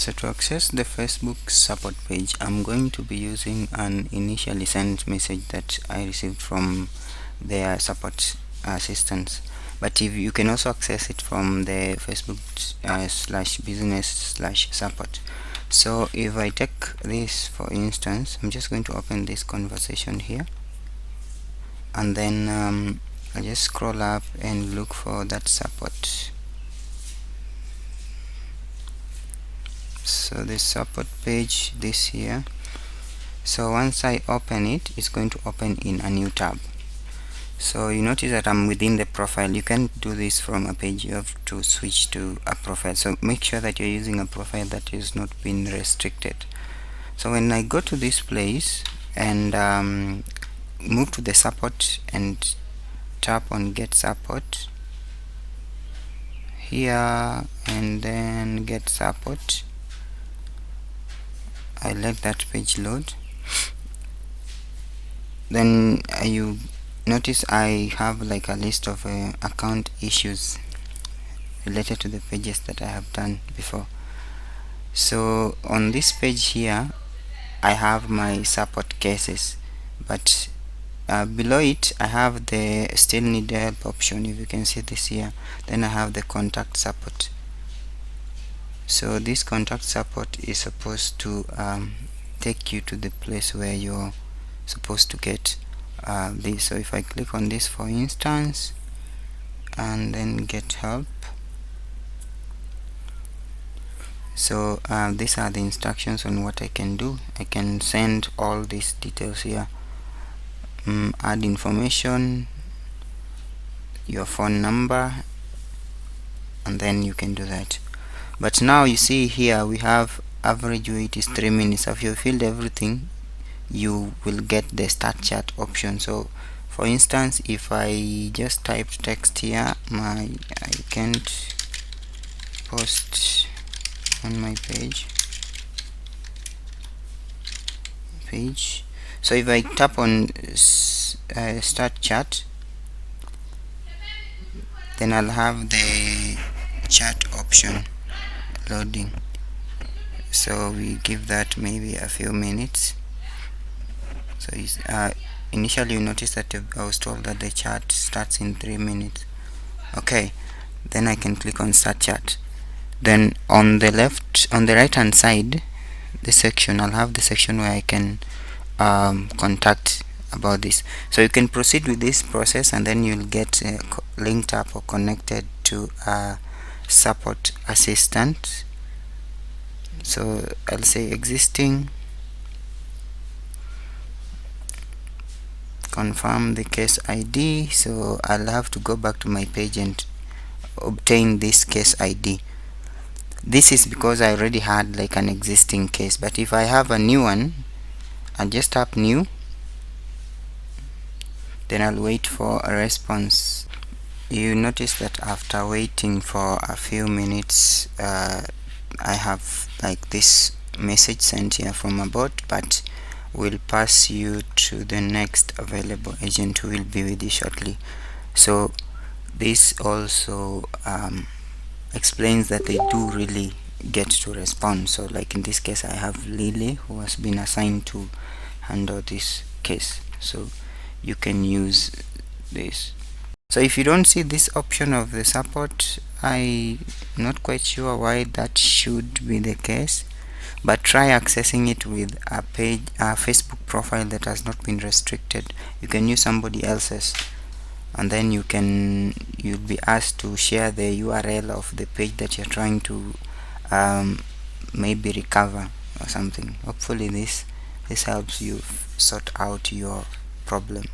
So to access the Facebook support page, I'm going to be using an initially sent message that I received from their support assistants. But if you can also access it from the Facebook slash business slash support. So if I take this for instance, I'm just going to open this conversation here, and then I just scroll up and look for that support. So the support page, this here. So once I open it, it's going to open in a new tab. So you notice that I'm within the profile. You can't do this from a page, you have to switch to a profile. So make sure that you're using a profile that is not being restricted. So when I go to this place and move to the support and tap on get support here and then get support, I let that page load. Then you notice I have like a list of account issues related to the pages that I have done before. So on this page here I have my support cases, but below it I have the still need help option, if you can see this here. Then I have the contact support. So this contact support is supposed to take you to the place where you're supposed to get this. So if I click on this for instance and then get help, so these are the instructions on what I can do. I can send all these details here, add information, your phone number, and then you can do that. But now you see here we have average wait is 3 minutes. If you filled everything, you will get the start chat option. So for instance, if I just typed text here, I can't post on my page. So if I tap on start chat, then I'll have the chat option loading. So we give that maybe a few minutes. So initially you notice that I was told that the chat starts in 3 minutes. Okay, then I can click on start chat. Then on the right hand side, this section, I'll have the section where I can contact about this. So you can proceed with this process and then you'll get linked up or connected to a support assistant. So I'll say existing, confirm the case ID. So I'll have to go back to my page and obtain this case ID. This is because I already had like an existing case, but if I have a new one, I just tap new, then I'll wait for a response. You notice that after waiting for a few minutes, I have like this message sent here from a bot, but will pass you to the next available agent who will be with you shortly. So this also explains that they do really get to respond. So like in this case I have Lily who has been assigned to handle this case, so you can use this. So if you don't see this option of the support, I'm not quite sure why that should be the case, but try accessing it with a Facebook profile that has not been restricted. You can use somebody else's, and then you'll be asked to share the URL of the page that you're trying to maybe recover or something. Hopefully this helps you sort out your problem.